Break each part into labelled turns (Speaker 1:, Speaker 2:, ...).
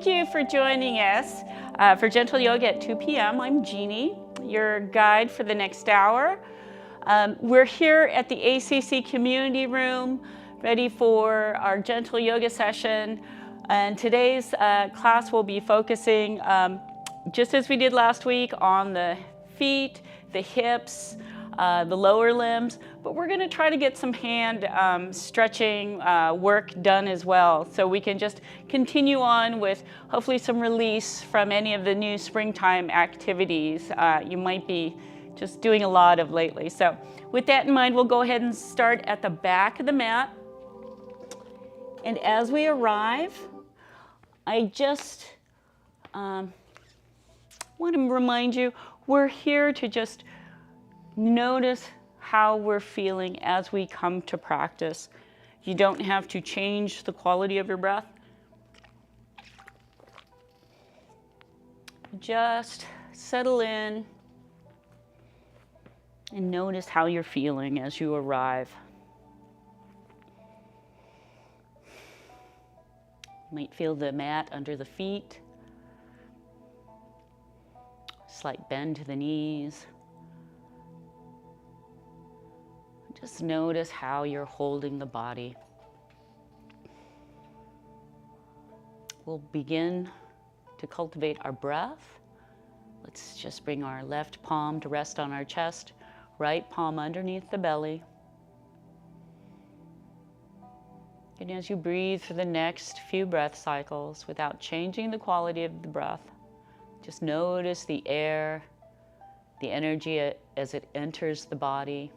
Speaker 1: thank you for joining us for Gentle Yoga at 2 p.m. I'm Jeani, your guide for the next hour. We're here at the ACC Community Room, ready for our Gentle Yoga session. And today's class will be focusing, just as we did last week, on the feet, the hips, the lower limbs, but we're gonna try to get some hand stretching work done as well, so we can just continue on with hopefully some release from any of the new springtime activities you might be just doing a lot of lately. So with that in mind, we'll go ahead and start at the back of the mat. And as we arrive, I just want to remind you, we're here to just notice how we're feeling as we come to practice. You don't have to change the quality of your breath. Just settle in and notice how you're feeling as you arrive. You might feel the mat under the feet, slight bend to the knees. Just notice how you're holding the body. We'll begin to cultivate our breath. Let's just bring our left palm to rest on our chest, right palm underneath the belly. And as you breathe for the next few breath cycles, without changing the quality of the breath, just notice the air, the energy as it enters the body.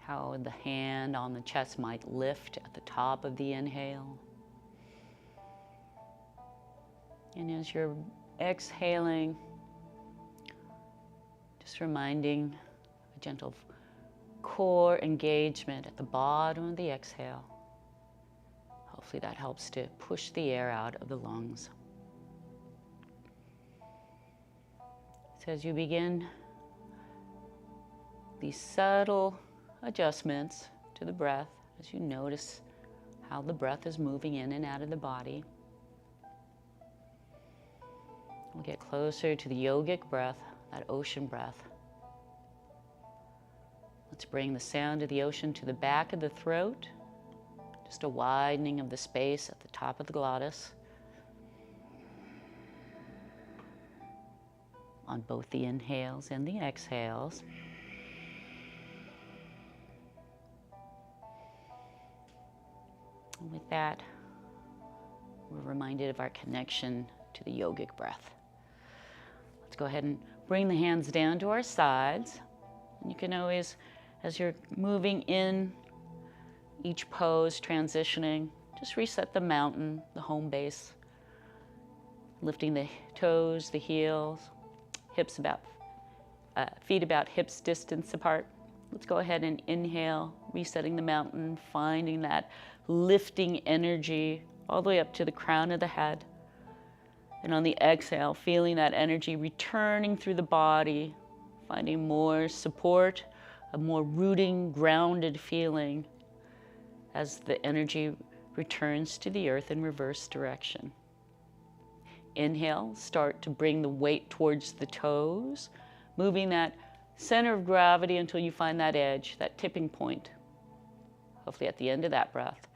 Speaker 1: How the hand on the chest might lift at the top of the inhale. And as you're exhaling, just reminding a gentle core engagement at the bottom of the exhale. Hopefully that helps to push the air out of the lungs. So as you begin these subtle adjustments to the breath, as you notice how the breath is moving in and out of the body, we'll get closer to the yogic breath, that ocean breath. Let's bring the sound of the ocean to the back of the throat, just a widening of the space at the top of the glottis. On both the inhales and the exhales. And with that, we're reminded of our connection to the yogic breath. Let's go ahead and bring the hands down to our sides. And you can always, as you're moving in each pose, transitioning, just reset the mountain, the home base, lifting the toes, the heels, hips about, feet about hips distance apart. Let's go ahead and inhale, resetting the mountain, finding that lifting energy all the way up to the crown of the head. And on the exhale, feeling that energy returning through the body, finding more support, a more rooting, grounded feeling as the energy returns to the earth in reverse direction. Inhale, start to bring the weight towards the toes, moving that center of gravity until you find that edge, that tipping point, hopefully at the end of that breath.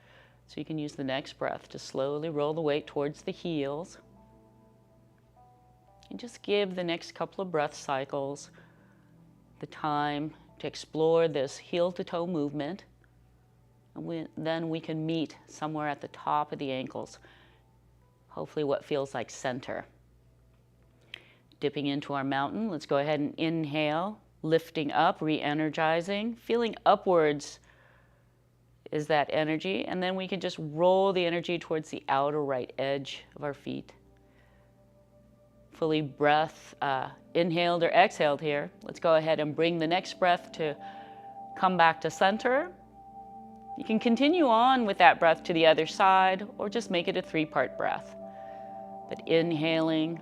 Speaker 1: So you can use the next breath to slowly roll the weight towards the heels. And just give the next couple of breath cycles the time to explore this heel to toe movement. And then we can meet somewhere at the top of the ankles, hopefully what feels like center. Dipping into our mountain, let's go ahead and inhale, lifting up, re-energizing, feeling upwards is that energy, and then we can just roll the energy towards the outer right edge of our feet. Fully breath inhaled or exhaled here. Let's go ahead and bring the next breath to come back to center. You can continue on with that breath to the other side, or just make it a 3-part breath. But inhaling,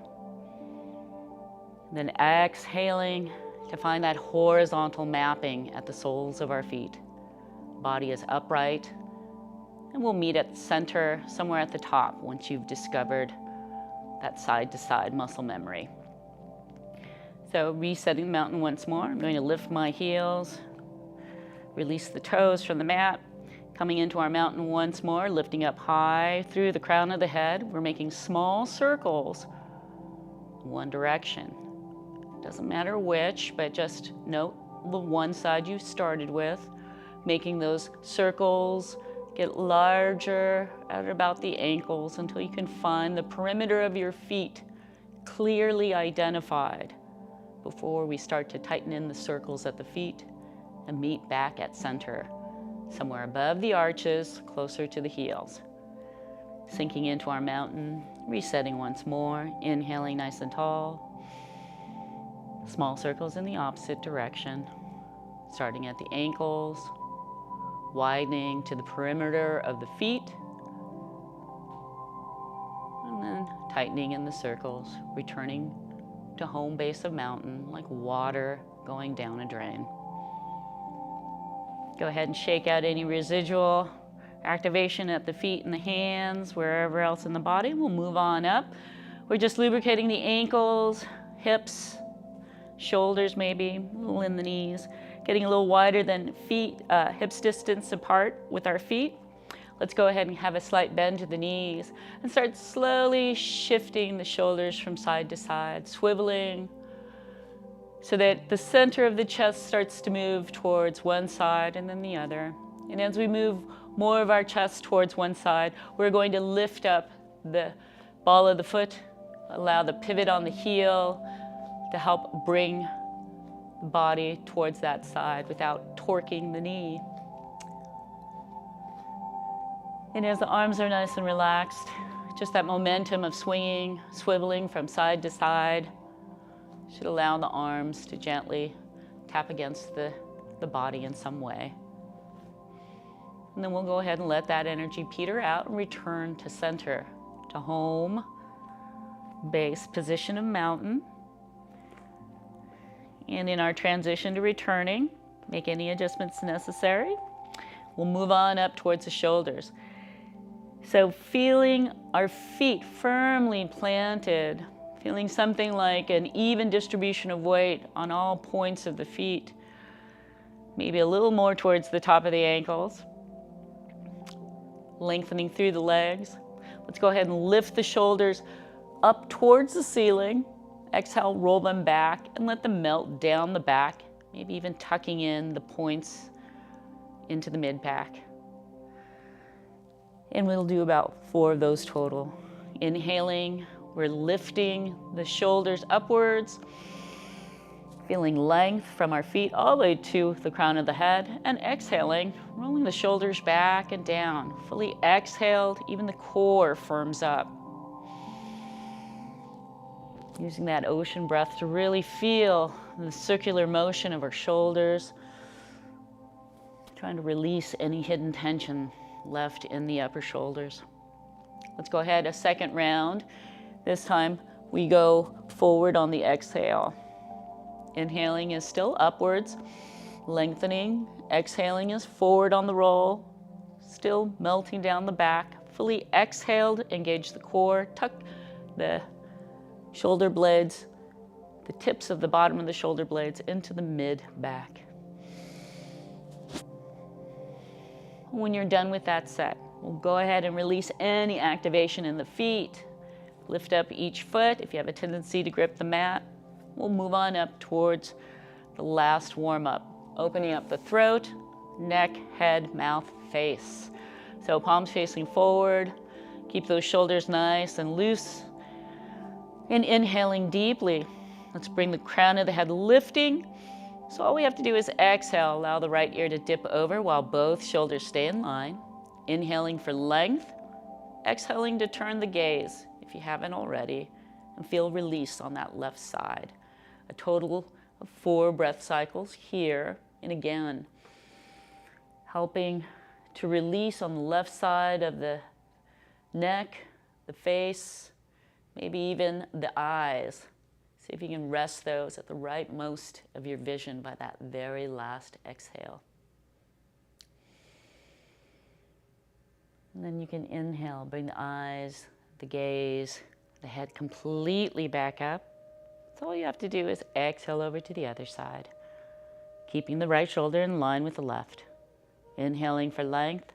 Speaker 1: then exhaling to find that horizontal mapping at the soles of our feet. Body is upright, And we'll meet at the center, somewhere at the top, once you've discovered that side-to-side muscle memory. So resetting the mountain once more. I'm going to lift my heels, release the toes from the mat, coming into our mountain once more, lifting up high through the crown of the head. We're making small circles, one direction. Doesn't matter which, but just note the one side you started with, making those circles get larger at about the ankles until you can find the perimeter of your feet clearly identified before we start to tighten in the circles at the feet and meet back at center, somewhere above the arches, closer to the heels. Sinking into our mountain, resetting once more, inhaling nice and tall. Small circles in the opposite direction, starting at the ankles, widening to the perimeter of the feet, and then tightening in the circles, returning to home base of mountain like water going down a drain. Go ahead and shake out any residual activation at the feet and the hands, wherever else in the body. We'll move on up. We're just lubricating the ankles, hips, shoulders maybe, a little in the knees, getting a little wider than feet, hips distance apart with our feet. Let's go ahead and have a slight bend to the knees and start slowly shifting the shoulders from side to side, swiveling so that the center of the chest starts to move towards one side and then the other. And as we move more of our chest towards one side, we're going to lift up the ball of the foot, allow the pivot on the heel to help bring the body towards that side without torquing the knee. And as the arms are nice and relaxed, just that momentum of swinging, swiveling from side to side should allow the arms to gently tap against the body in some way. And then we'll go ahead and let that energy peter out and return to center, to home base position of mountain. And in our transition to returning, make any adjustments necessary. We'll move on up towards the shoulders. So feeling our feet firmly planted, feeling something like an even distribution of weight on all points of the feet, maybe a little more towards the top of the ankles, lengthening through the legs. Let's go ahead and lift the shoulders up towards the ceiling. Exhale, roll them back and let them melt down the back, maybe even tucking in the points into the mid-back. And we'll do about 4 of those total. Inhaling, we're lifting the shoulders upwards, feeling length from our feet all the way to the crown of the head, and exhaling, rolling the shoulders back and down. Fully exhaled, even the core firms up. Using that ocean breath to really feel the circular motion of our shoulders, trying to release any hidden tension left in the upper shoulders. Let's go ahead, a second round. This time we go forward on the exhale. Inhaling is still upwards, lengthening. Exhaling is forward on the roll, still melting down the back. Fully exhaled, engage the core, tuck the shoulder blades, the tips of the bottom of the shoulder blades into the mid-back. When you're done with that set, we'll go ahead and release any activation in the feet. Lift up each foot. If you have a tendency to grip the mat, we'll move on up towards the last warm-up, opening up the throat, neck, head, mouth, face. So palms facing forward. Keep those shoulders nice and loose. And inhaling deeply. Let's bring the crown of the head lifting. So all we have to do is exhale, allow the right ear to dip over while both shoulders stay in line. Inhaling for length, exhaling to turn the gaze, if you haven't already, and feel release on that left side. A total of 4 breath cycles here, and again, helping to release on the left side of the neck, the face, maybe even the eyes. See if you can rest those at the rightmost of your vision by that very last exhale. And then you can inhale, bring the eyes, the gaze, the head completely back up. So all you have to do is exhale over to the other side, keeping the right shoulder in line with the left. Inhaling for length,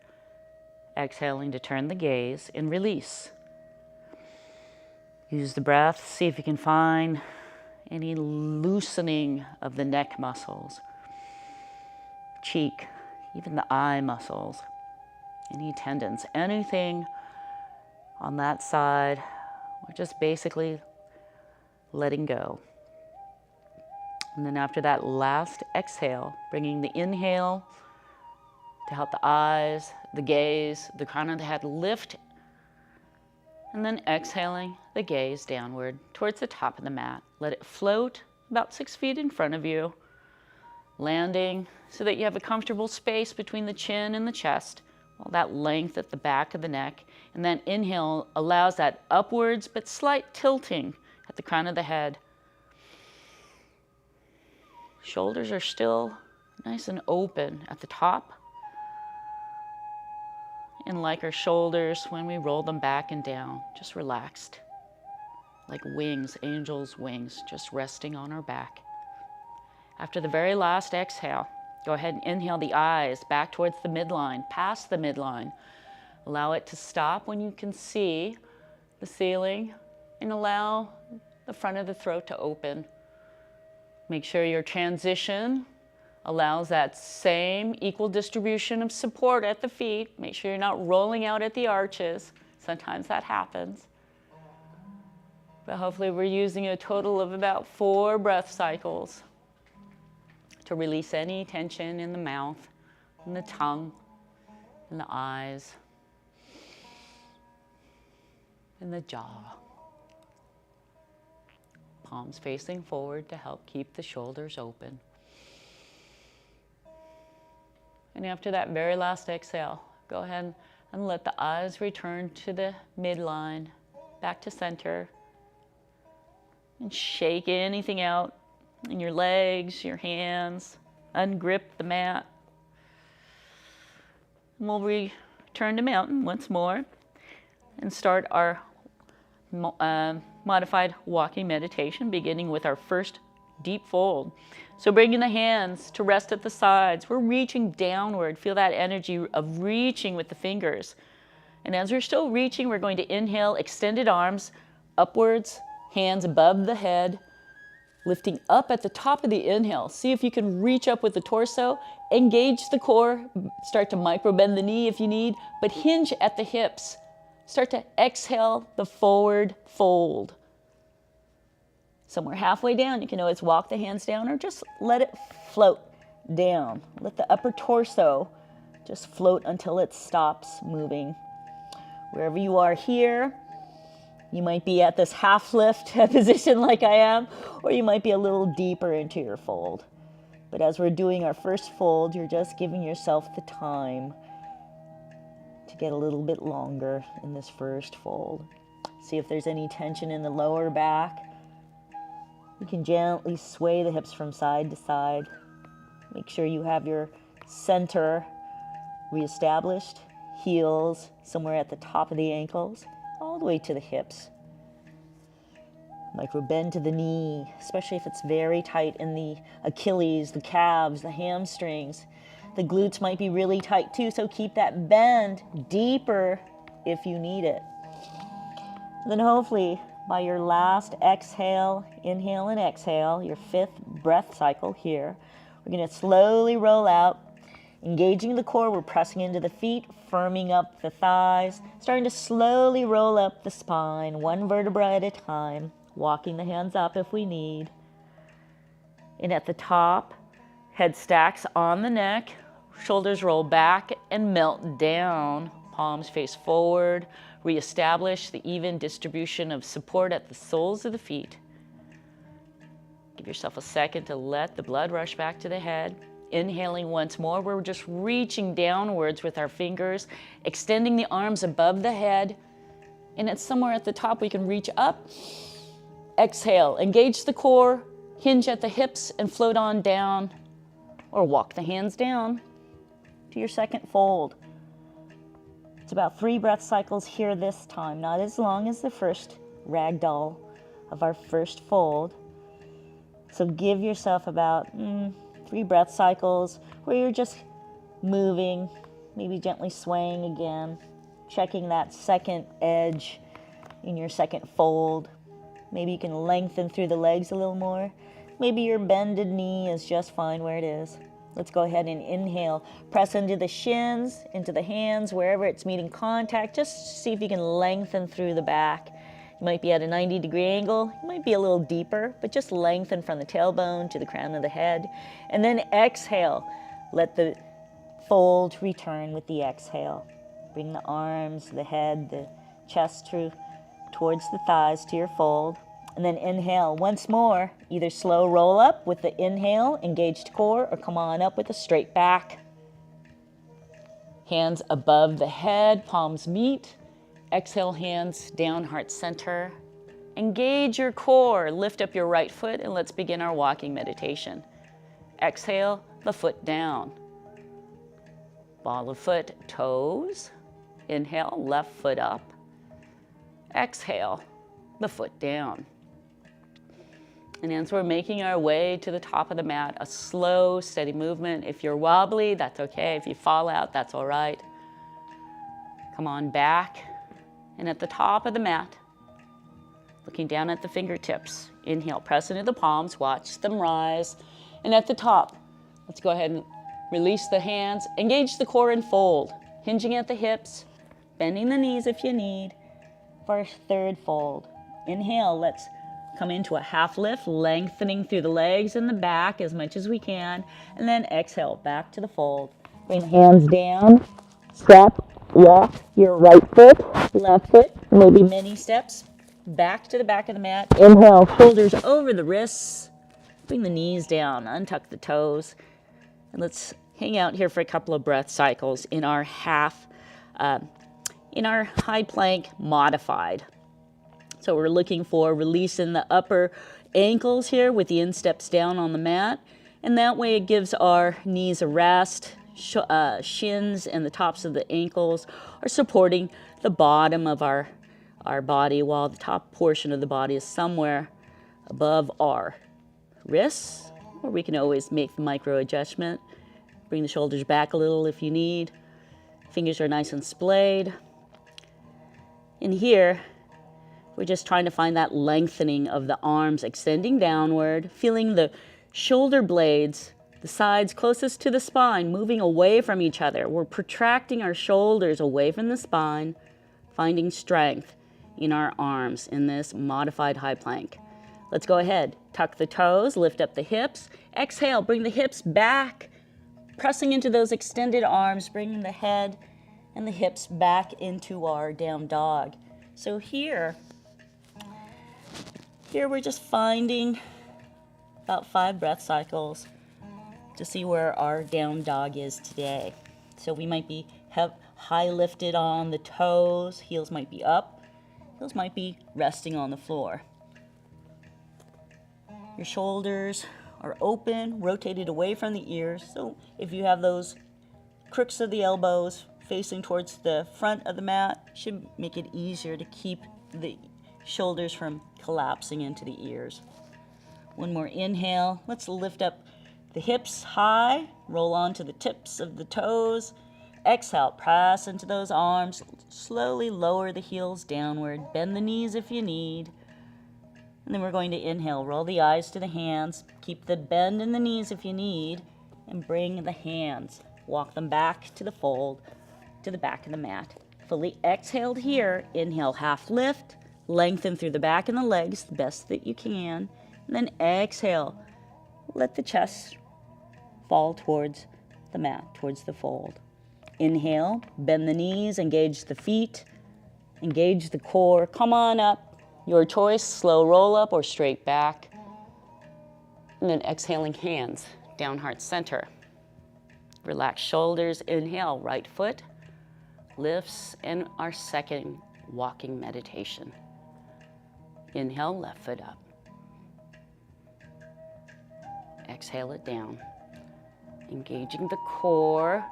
Speaker 1: exhaling to turn the gaze and release. Use the breath, see if you can find any loosening of the neck muscles, cheek, even the eye muscles, any tendons, anything on that side. We're just basically letting go. And then after that last exhale, bringing the inhale to help the eyes, the gaze, the crown of the head lift, and then exhaling the gaze downward towards the top of the mat. Let it float about 6 feet in front of you, landing so that you have a comfortable space between the chin and the chest, all that length at the back of the neck. And then inhale allows that upwards but slight tilting at the crown of the head. Shoulders are still nice and open at the top. And like our shoulders, when we roll them back and down, just relaxed. Like wings, angels' wings, just resting on our back. After the very last exhale, go ahead and inhale the eyes back towards the midline, past the midline. Allow it to stop when you can see the ceiling, and allow the front of the throat to open. Make sure your transition allows that same equal distribution of support at the feet. Make sure you're not rolling out at the arches. Sometimes that happens. But hopefully we're using a total of about 4 breath cycles to release any tension in the mouth, in the tongue, in the eyes, in the jaw. Palms facing forward to help keep the shoulders open. And after that very last exhale, go ahead and let the eyes return to the midline, back to center. And shake anything out in your legs, your hands. Ungrip the mat. And we'll return to mountain once more and start our modified walking meditation, beginning with our first deep fold. So bringing the hands to rest at the sides, we're reaching downward. Feel that energy of reaching with the fingers. And as we're still reaching, we're going to inhale, extended arms upwards, hands above the head, lifting up at the top of the inhale. See if you can reach up with the torso, engage the core, start to micro bend the knee if you need, but hinge at the hips. Start to exhale the forward fold. Somewhere halfway down, you can always walk the hands down or just let it float down. Let the upper torso just float until it stops moving. Wherever you are here, you might be at this half lift position like I am, or you might be a little deeper into your fold. But as we're doing our first fold, you're just giving yourself the time to get a little bit longer in this first fold. See if there's any tension in the lower back. You can gently sway the hips from side to side. Make sure you have your center reestablished, heels somewhere at the top of the ankles, all the way to the hips. Micro bend to the knee, especially if it's very tight in the Achilles, the calves, the hamstrings. The glutes might be really tight too, so keep that bend deeper if you need it. Then hopefully by your last exhale, inhale and exhale, your 5th breath cycle here, we're going to slowly roll out, engaging the core. We're pressing into the feet, firming up the thighs, starting to slowly roll up the spine, 1 vertebra at a time, walking the hands up if we need. And at the top, head stacks on the neck, shoulders roll back and melt down, palms face forward. Reestablish the even distribution of support at the soles of the feet. Give yourself a second to let the blood rush back to the head. Inhaling once more, we're just reaching downwards with our fingers, extending the arms above the head, and it's somewhere at the top we can reach up. Exhale, engage the core, hinge at the hips and float on down, or walk the hands down to your second fold.
Speaker 2: It's about 3 breath cycles here this time, not as long as the first ragdoll of our first fold. So give yourself about 3 breath cycles where you're just moving, maybe gently swaying again, checking that second edge in your second fold. Maybe you can lengthen through the legs a little more. Maybe your bended knee is just fine where it is. Let's go ahead and inhale. Press into the shins, into the hands, wherever it's meeting contact. Just see if you can lengthen through the back. You might be at a 90-degree angle. You might be a little deeper, but just lengthen from the tailbone to the crown of the head. And then exhale. Let the fold return with the exhale. Bring the arms, the head, the chest towards the thighs to your fold. And then inhale once more, either slow roll up with the inhale, engaged core, or come on up with a straight back. Hands above the head, palms meet. Exhale, hands down, heart center. Engage your core, lift up your right foot, and let's begin our walking meditation. Exhale, the foot down. Ball of foot, toes. Inhale, left foot up. Exhale, the foot down. And as we're making our way to the top of the mat, a slow, steady movement. If you're wobbly, that's okay. If you fall out, that's all right. Come on back. And at the top of the mat, looking down at the fingertips, inhale, press into the palms, watch them rise. And at the top, let's go ahead and release the hands, engage the core and fold, hinging at the hips, bending the knees if you need. For our third fold, inhale, let's come into a half lift, lengthening through the legs and the back as much as we can. And then exhale, back to the fold. Bring the hands down, step, walk your right foot, left foot, maybe many steps, back to the back of the mat. Inhale, shoulders over the wrists. Bring the knees down, untuck the toes. And let's hang out here for a couple of breath cycles in our in our high plank modified. So we're looking for releasing the upper ankles here with the insteps down on the mat. And that way it gives our knees a rest. Shins and the tops of the ankles are supporting the bottom of our body, while the top portion of the body is somewhere above our wrists. Or we can always make the micro adjustment. Bring the shoulders back a little if you need. Fingers are nice and splayed. In here, we're just trying to find that lengthening of the arms, extending downward, feeling the shoulder blades, the sides closest to the spine, moving away from each other. We're protracting our shoulders away from the spine, finding strength in our arms in this modified high plank. Let's go ahead. Tuck the toes, lift up the hips. Exhale, bring the hips back, pressing into those extended arms, bringing the head and the hips back into our down dog. So here we're just finding about 5 breath cycles to see where our down dog is today. So we might be high lifted on the toes, heels might be up, heels might be resting on the floor. Your shoulders are open, rotated away from the ears. So if you have those crooks of the elbows facing towards the front of the mat, should make it easier to keep the shoulders from collapsing into the ears. One more inhale. Let's lift up the hips high, roll onto the tips of the toes. Exhale, press into those arms. Slowly lower the heels downward. Bend the knees if you need. And then we're going to inhale, roll the eyes to the hands. Keep the bend in the knees if you need. And bring the hands. Walk them back to the fold, to the back of the mat. Fully exhaled here. Inhale, half lift. Lengthen through the back and the legs the best that you can. And then exhale. Let the chest fall towards the mat, towards the fold. Inhale, bend the knees, engage the feet, engage the core. Come on up. Your choice, slow roll up or straight back. And then exhaling, hands down, heart center. Relax shoulders. Inhale, right foot lifts in our second walking meditation. Inhale, left foot up. Exhale it down. Engaging the core,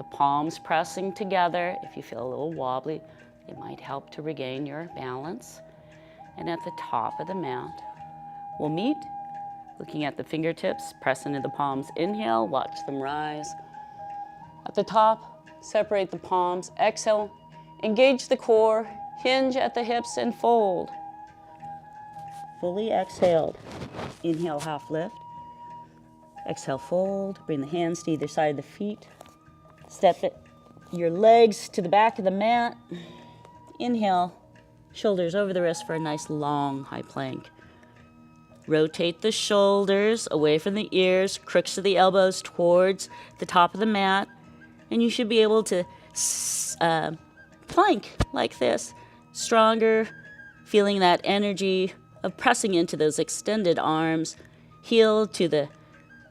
Speaker 2: The palms pressing together. If you feel a little wobbly, it might help to regain your balance. And at the top of the mat, we'll meet, looking at the fingertips, press into the palms. Inhale, watch them rise. At the top, separate the palms. Exhale, engage the core, hinge at the hips and fold. Fully exhaled. Inhale, half lift. Exhale, fold. Bring the hands to either side of the feet. Step your legs to the back of the mat. Inhale, shoulders over the wrist for a nice long high plank. Rotate the shoulders away from the ears, crooks of the elbows towards the top of the mat, and you should be able to plank like this. Stronger, feeling that energy of pressing into those extended arms, heel to the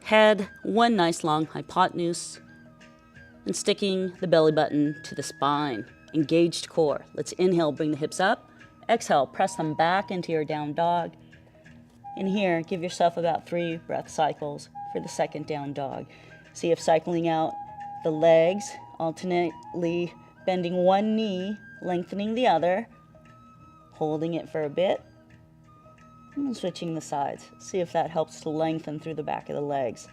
Speaker 2: head, one nice long hypotenuse, and sticking the belly button to the spine. Engaged core. Let's inhale, bring the hips up. Exhale, press them back into your down dog. And here, give yourself about 3 breath cycles for the second down dog. See if cycling out the legs, alternately bending one knee, lengthening the other, holding it for a bit, and then switching the sides. See if that helps to lengthen through the back of the legs.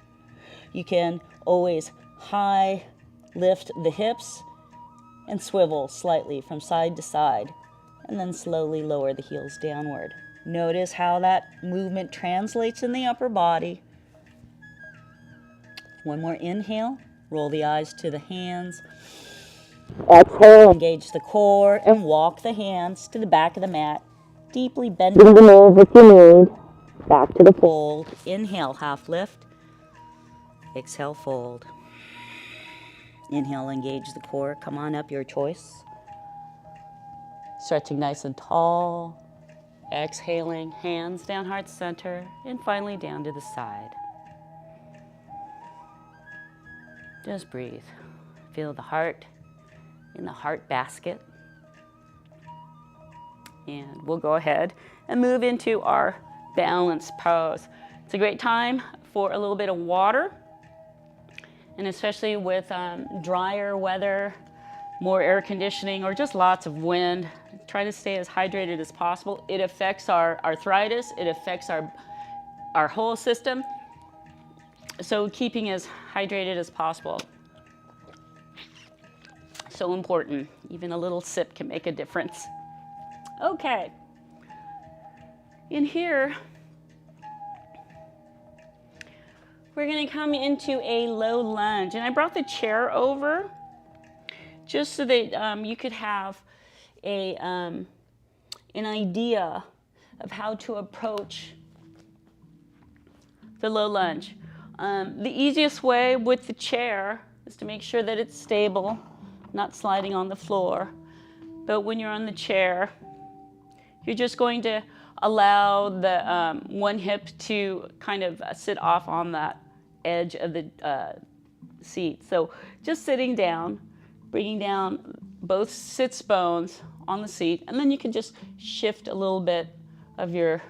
Speaker 2: You can always high lift the hips and swivel slightly from side to side, and then slowly lower the heels downward. Notice how that movement translates in the upper body. One more inhale, roll the eyes to the hands. Exhale, engage the core and walk the hands to the back of the mat, deeply bending the knees if you need. Back to the fold. Inhale, half lift. Exhale, fold. Inhale, engage the core. Come on up, your choice. Stretching nice and tall. Exhaling, hands down heart center, and finally down to the side. Just breathe. Feel the heart in the heart basket. And we'll go ahead and move into our balance pose. It's a great time for a little bit of water, and especially with drier weather, more air conditioning, or just lots of wind, try to stay as hydrated as possible. It affects our arthritis, it affects our whole system, so keeping as hydrated as possible. So important. Even a little sip can make a difference. Okay. In here, we're going to come into a low lunge. And I brought the chair over just so that you could have an idea of how to approach the low lunge. The easiest way with the chair is to make sure that it's stable, not sliding on the floor. But when you're on the chair, you're just going to allow the one hip to kind of sit off on that edge of the seat. So just sitting down, bringing down both sits bones on the seat, and then you can just shift a little bit of your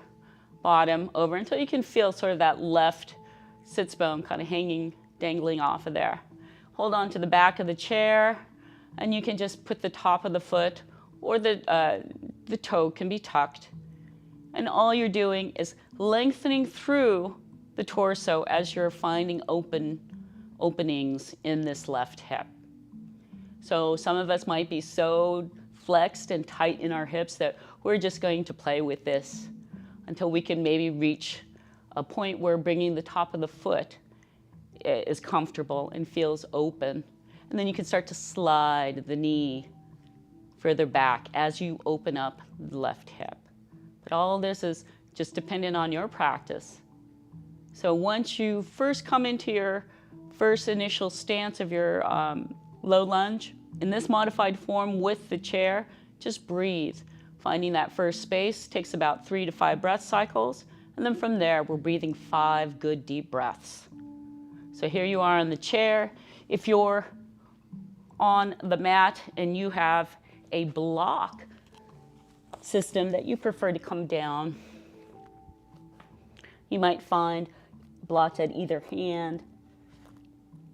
Speaker 2: bottom over until you can feel sort of that left sits bone kind of hanging, dangling off of there. Hold on to the back of the chair, and you can just put the top of the foot or the toe can be tucked. And all you're doing is lengthening through the torso as you're finding openings in this left hip. So some of us might be so flexed and tight in our hips that we're just going to play with this until we can maybe reach a point where bringing the top of the foot is comfortable and feels open. And then you can start to slide the knee further back as you open up the left hip. But all this is just dependent on your practice. So once you first come into your first initial stance of your low lunge, in this modified form with the chair, just breathe. Finding that first space takes about 3 to 5 breath cycles. And then from there, we're breathing 5 good deep breaths. So here you are on the chair. If you're on the mat and you have a block system that you prefer to come down, you might find blocks at either hand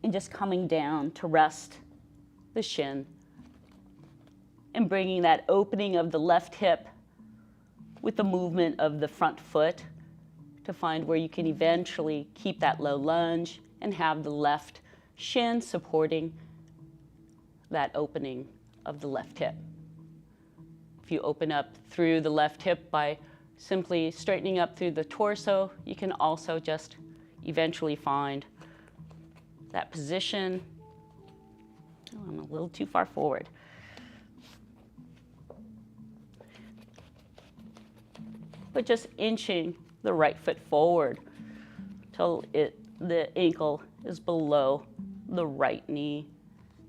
Speaker 2: and just coming down to rest the shin, and bringing that opening of the left hip with the movement of the front foot to find where you can eventually keep that low lunge and have the left shin supporting that opening of the left hip. If you open up through the left hip by simply straightening up through the torso, you can also just eventually find that position. Oh, I'm a little too far forward. But just inching the right foot forward till the ankle is below the right knee.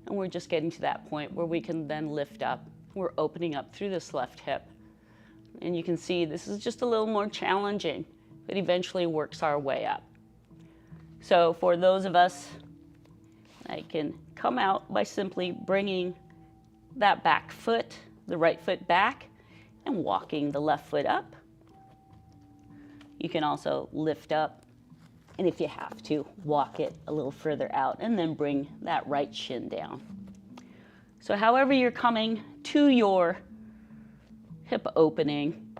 Speaker 2: And we're just getting to that point where we can then lift up. We're opening up through this left hip. And you can see this is just a little more challenging, but eventually works our way up. So for those of us, I can come out by simply bringing that back foot, the right foot back, and walking the left foot up. You can also lift up, and if you have to, walk it a little further out, and then bring that right shin down. So however you're coming to your hip opening,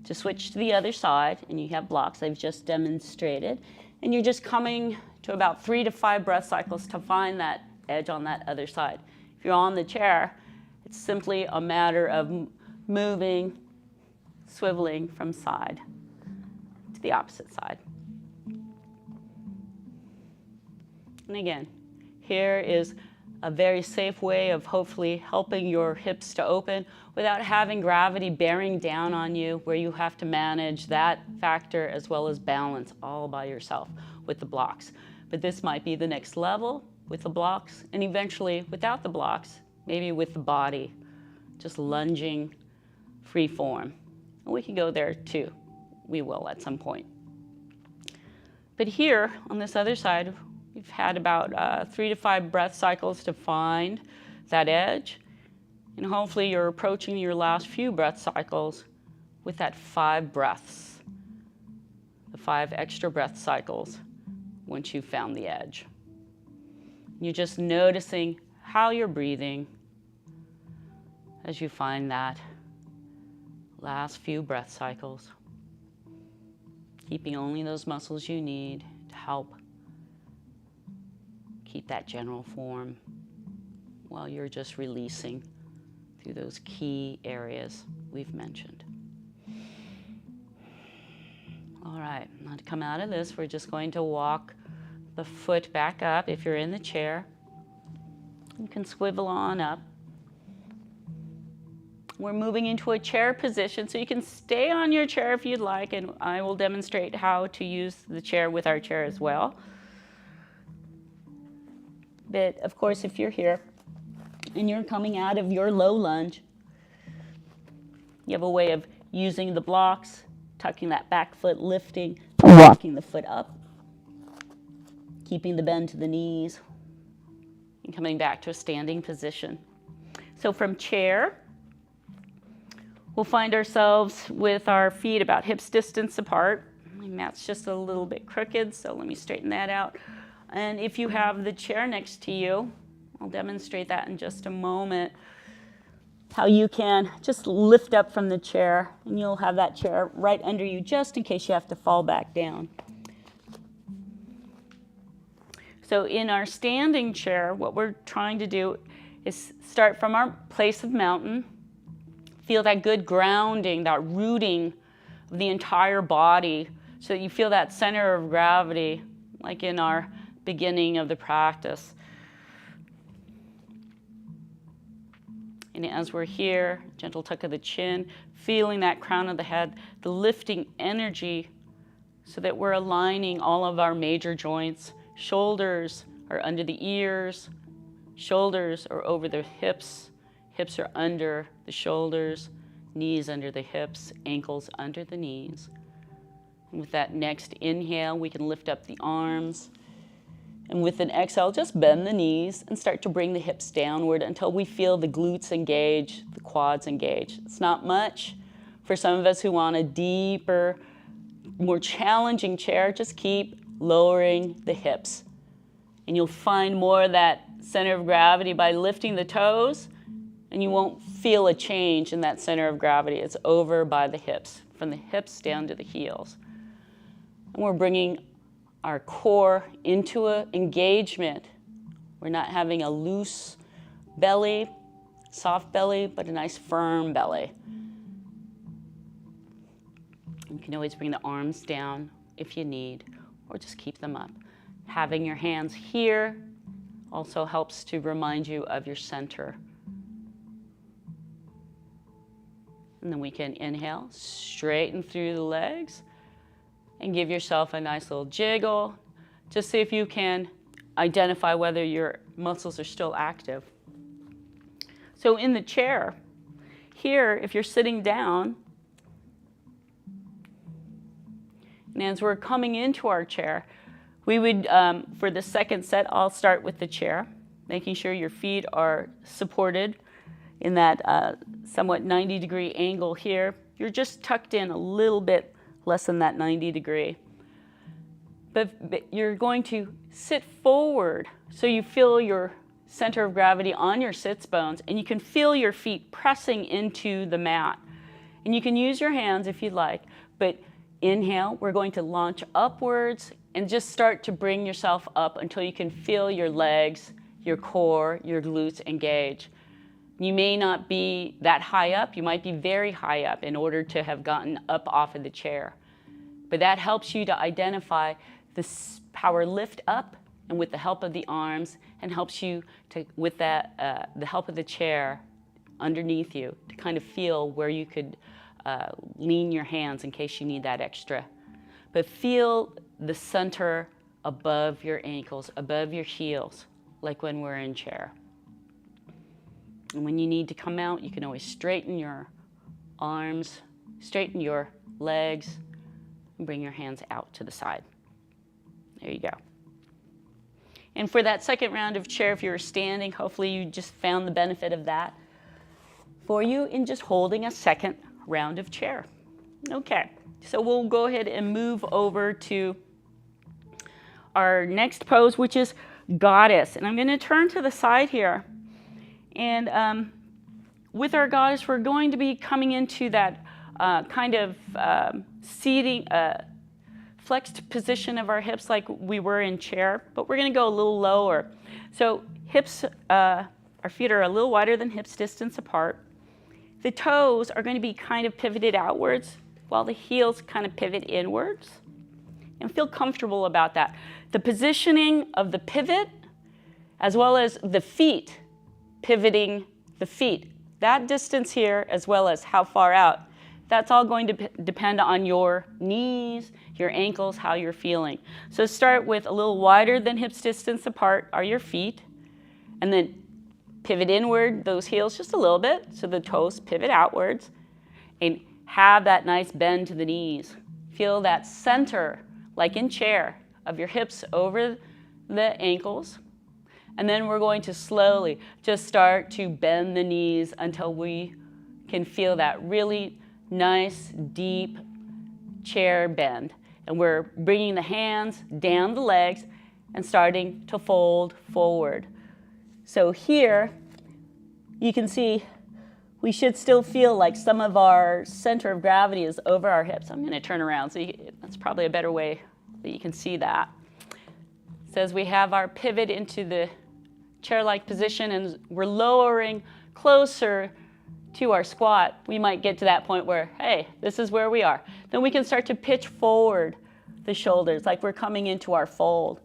Speaker 2: to switch to the other side, and you have blocks I've just demonstrated, and you're just coming to about 3 to 5 breath cycles to find that edge on that other side. If you're on the chair, it's simply a matter of moving, swiveling from side to the opposite side. And again, here is a very safe way of hopefully helping your hips to open without having gravity bearing down on you, where you have to manage that factor as well as balance all by yourself with the blocks. But this might be the next level with the blocks, and eventually without the blocks, maybe with the body, just lunging free form. And we can go there too. We will at some point. But here on this other side, we've had about 3 to 5 breath cycles to find that edge. And hopefully you're approaching your last few breath cycles with that 5 breaths, the 5 extra breath cycles once you've found the edge. You're just noticing how you're breathing as you find that last few breath cycles, keeping only those muscles you need to help keep that general form while you're just releasing through those key areas we've mentioned. All right, now to come out of this, we're just going to walk the foot back up. If you're in the chair, you can swivel on up. We're moving into a chair position, so you can stay on your chair if you'd like, and I will demonstrate how to use the chair with our chair as well. But of course, if you're here and you're coming out of your low lunge, you have a way of using the blocks, tucking that back foot, lifting, walking the foot up, keeping the bend to the knees, and coming back to a standing position. So from chair, we'll find ourselves with our feet about hips distance apart. My mat's just a little bit crooked, so let me straighten that out. And if you have the chair next to you, I'll demonstrate that in just a moment, how you can just lift up from the chair, and you'll have that chair right under you just in case you have to fall back down. So in our standing chair, what we're trying to do is start from our place of mountain, feel that good grounding, that rooting of the entire body, so that you feel that center of gravity, like in our beginning of the practice. And as we're here, gentle tuck of the chin, feeling that crown of the head, the lifting energy, so that we're aligning all of our major joints. Shoulders are under the ears, shoulders are over the hips, hips are under the shoulders, knees under the hips, ankles under the knees. And with that next inhale, we can lift up the arms. And with an exhale, just bend the knees and start to bring the hips downward until we feel the glutes engage, the quads engage. It's not much. For some of us who want a deeper, more challenging chair, just keep lowering the hips. And you'll find more of that center of gravity by lifting the toes, and you won't feel a change in that center of gravity. It's over by the hips, from the hips down to the heels. And we're bringing our core into an engagement. We're not having a loose belly, soft belly, but a nice firm belly. You can always bring the arms down if you need, or just keep them up. Having your hands here also helps to remind you of your center. And then we can inhale, straighten through the legs, and give yourself a nice little jiggle. Just see if you can identify whether your muscles are still active. So in the chair, here, if you're sitting down, and as we're coming into our chair, we would, for the second set, I'll start with the chair, making sure your feet are supported in that somewhat 90-degree angle here. You're just tucked in a little bit less than that 90 degree. But you're going to sit forward so you feel your center of gravity on your sits bones, and you can feel your feet pressing into the mat. And you can use your hands if you'd like, but inhale, we're going to launch upwards and just start to bring yourself up until you can feel your legs, your core, your glutes engage. You may not be that high up, you might be very high up in order to have gotten up off of the chair. But that helps you to identify the power lift up, and with the help of the arms, and helps you to, with that, the help of the chair underneath you, to kind of feel where you could lean your hands in case you need that extra. But feel the center above your ankles, above your heels, like when we're in chair. And when you need to come out, you can always straighten your arms, straighten your legs, and bring your hands out to the side. There you go. And for that second round of chair, if you were standing, hopefully you just found the benefit of that for you in just holding a second round of chair. Okay, so we'll go ahead and move over to our next pose, which is goddess. And I'm going to turn to the side here. And with our goddess, we're going to be coming into that kind of seating, flexed position of our hips like we were in chair, but we're going to go a little lower. So hips, our feet are a little wider than hips distance apart. The toes are going to be kind of pivoted outwards while the heels kind of pivot inwards. And feel comfortable about that. The positioning of the pivot, as well as the feet, pivoting the feet. That distance here, as well as how far out, that's all going to depend on your knees, your ankles, how you're feeling. So start with a little wider than hips distance apart are your feet, and then pivot inward, those heels just a little bit, so the toes pivot outwards, and have that nice bend to the knees. Feel that center, like in chair, of your hips over the ankles. And then we're going to slowly just start to bend the knees until we can feel that really nice, deep chair bend. And we're bringing the hands down the legs and starting to fold forward. So here, you can see we should still feel like some of our center of gravity is over our hips. I'm going to turn around, so that's probably a better way that you can see that. So as we have our pivot into the chair-like position and we're lowering closer to our squat, we might get to that point where, hey, this is where we are. Then we can start to pitch forward the shoulders like we're coming into our fold.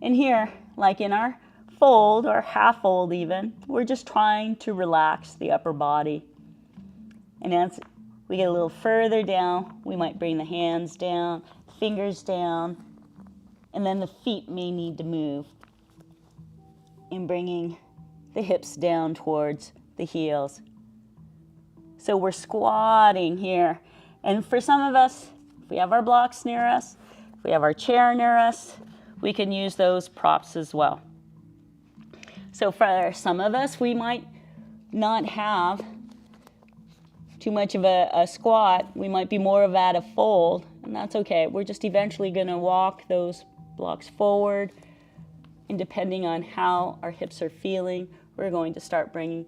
Speaker 2: And here, like in our fold or half fold even, we're just trying to relax the upper body. And as we get a little further down, we might bring the hands down, fingers down, and then the feet may need to move in bringing the hips down towards the heels. So we're squatting here. And for some of us, if we have our blocks near us, if we have our chair near us, we can use those props as well. So for some of us, we might not have too much of a squat. We might be more of at a fold, and that's okay. We're just eventually going to walk those blocks forward And depending on how our hips are feeling, we're going to start bringing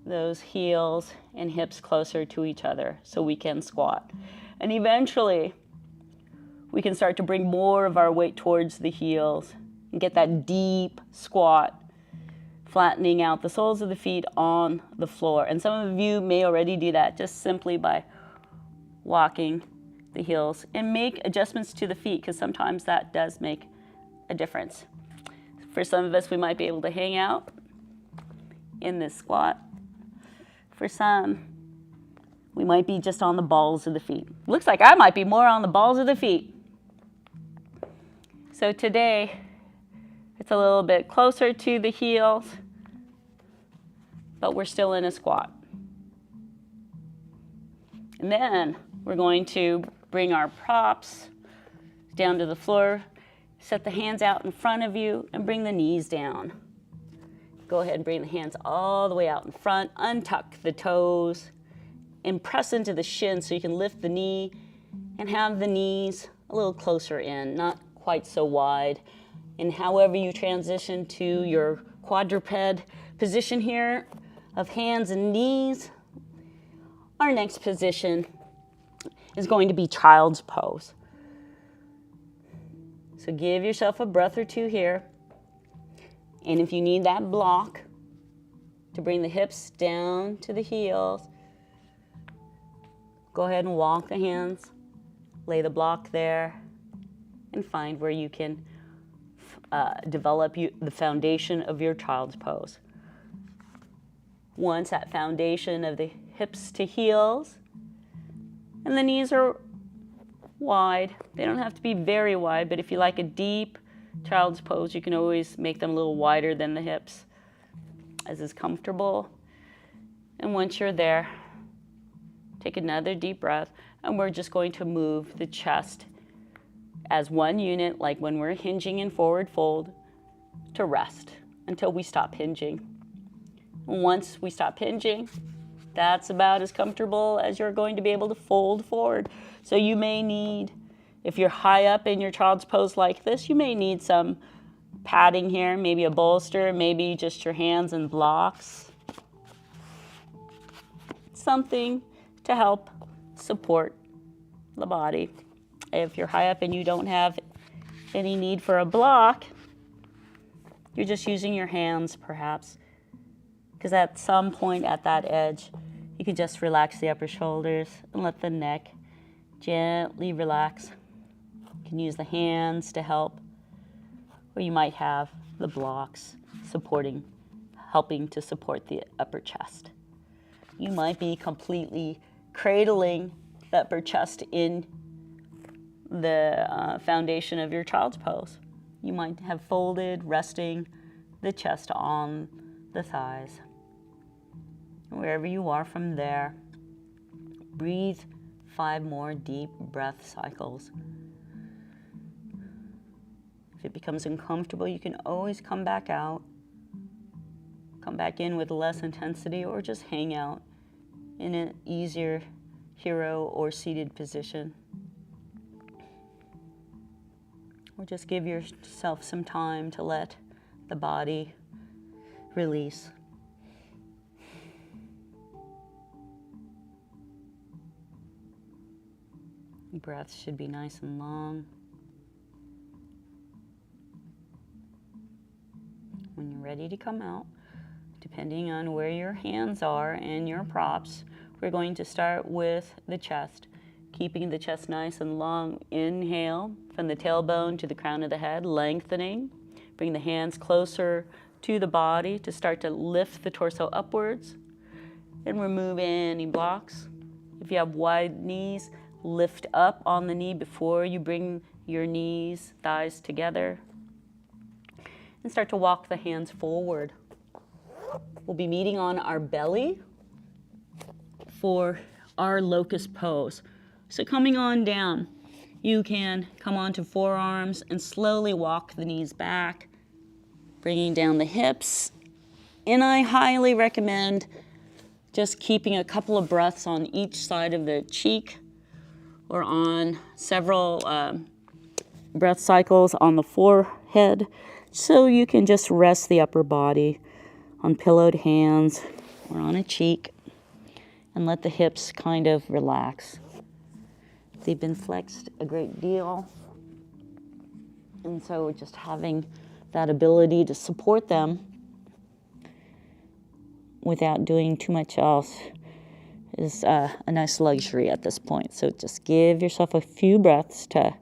Speaker 2: those heels and hips closer to each other so we can squat. And eventually, we can start to bring more of our weight towards the heels and get that deep squat, flattening out the soles of the feet on the floor. And some of you may already do that just simply by walking the heels, and make adjustments to the feet, because sometimes that does make a difference. For some of us, we might be able to hang out in this squat. For some, we might be just on the balls of the feet. Looks like I might be more on the balls of the feet. So today, it's a little bit closer to the heels, but we're still in a squat. And then we're going to bring our props down to the floor, set the hands out in front of you, and bring the knees down. Go ahead and bring the hands all the way out in front, untuck the toes, and press into the shin so you can lift the knee and have the knees a little closer in, not quite so wide. And however you transition to your quadruped position here of hands and knees, our next position is going to be child's pose. So give yourself a breath or two here. And if you need that block to bring the hips down to the heels, go ahead and walk the hands, lay the block there, and find where you can develop the foundation of your child's pose. Once that foundation of the hips to heels, and the knees are wide. They don't have to be very wide, but if you like a deep child's pose, you can always make them a little wider than the hips, as is comfortable. And once you're there, take another deep breath, and we're just going to move the chest as one unit, like when we're hinging in forward fold, to rest until we stop hinging. Once we stop hinging, that's about as comfortable as you're going to be able to fold forward. So you may need, if you're high up in your child's pose like this, you may need some padding here, maybe a bolster, maybe just your hands and blocks. Something to help support the body. If you're high up and you don't have any need for a block, you're just using your hands perhaps, because at some point at that edge, you can just relax the upper shoulders and let the neck gently relax. You can use the hands to help, or you might have the blocks helping to support the upper chest. You might be completely cradling the upper chest in the foundation of your child's pose. You might have folded, resting the chest on the thighs. Wherever you are from there, breathe 5 more deep breath cycles. If it becomes uncomfortable, you can always come back out, come back in with less intensity, or just hang out in an easier hero or seated position. Or just give yourself some time to let the body release. Your breaths should be nice and long. When you're ready to come out, depending on where your hands are and your props, we're going to start with the chest. Keeping the chest nice and long. Inhale from the tailbone to the crown of the head, lengthening. Bring the hands closer to the body to start to lift the torso upwards and remove any blocks. If you have wide knees, lift up on the knee before you bring your knees, thighs together. And start to walk the hands forward. We'll be meeting on our belly for our locust pose. So coming on down, you can come onto forearms and slowly walk the knees back, bringing down the hips. And I highly recommend just keeping a couple of breaths on each side of the cheek, or on several breath cycles on the forehead, So you can just rest the upper body on pillowed hands or on a cheek and let the hips kind of relax. They've been flexed a great deal. And so just having that ability to support them without doing too much else is a nice luxury at this point. So just give yourself a few breaths to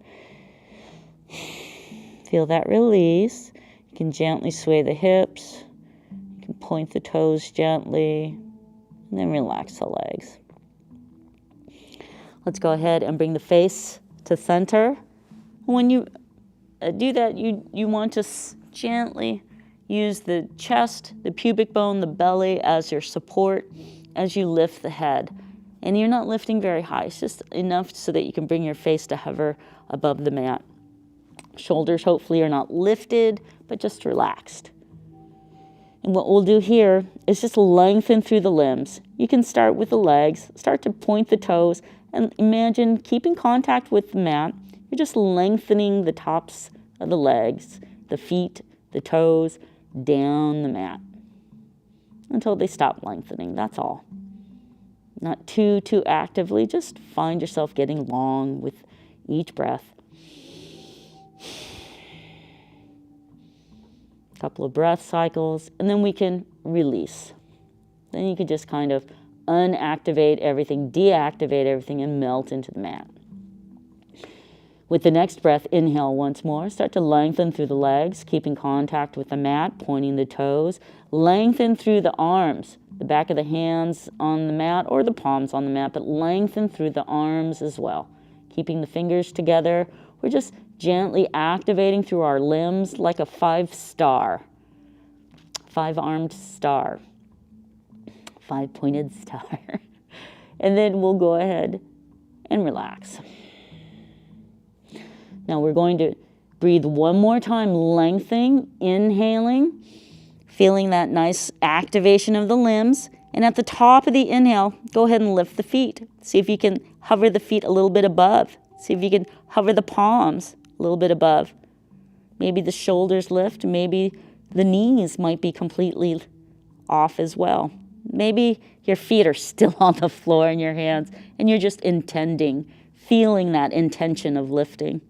Speaker 2: feel that release. You can gently sway the hips. You can point the toes gently, and then relax the legs. Let's go ahead and bring the face to center. When you do that, you want to gently use the chest, the pubic bone, the belly as your support as you lift the head. And you're not lifting very high. It's just enough so that you can bring your face to hover above the mat. Shoulders hopefully are not lifted, but just relaxed. And what we'll do here is just lengthen through the limbs. You can start with the legs, start to point the toes, and imagine keeping contact with the mat. You're just lengthening the tops of the legs, the feet, the toes, down the mat until they stop lengthening. That's all. Not too actively, just find yourself getting long with each breath. A couple of breath cycles, and then we can release. Then you can just kind of unactivate everything, deactivate everything, and melt into the mat. With the next breath, inhale once more. Start to lengthen through the legs, keeping contact with the mat, pointing the toes. Lengthen through the arms, the back of the hands on the mat or the palms on the mat, but lengthen through the arms as well. Keeping the fingers together. We're just gently activating through our limbs like a 5-armed star, 5-pointed star. And then we'll go ahead and relax. Now we're going to breathe one more time, lengthening, inhaling, feeling that nice activation of the limbs. And at the top of the inhale, go ahead and lift the feet. See if you can hover the feet a little bit above. See if you can hover the palms a little bit above. Maybe the shoulders lift. Maybe the knees might be completely off as well. Maybe your feet are still on the floor in your hands and you're just intending, feeling that intention of lifting.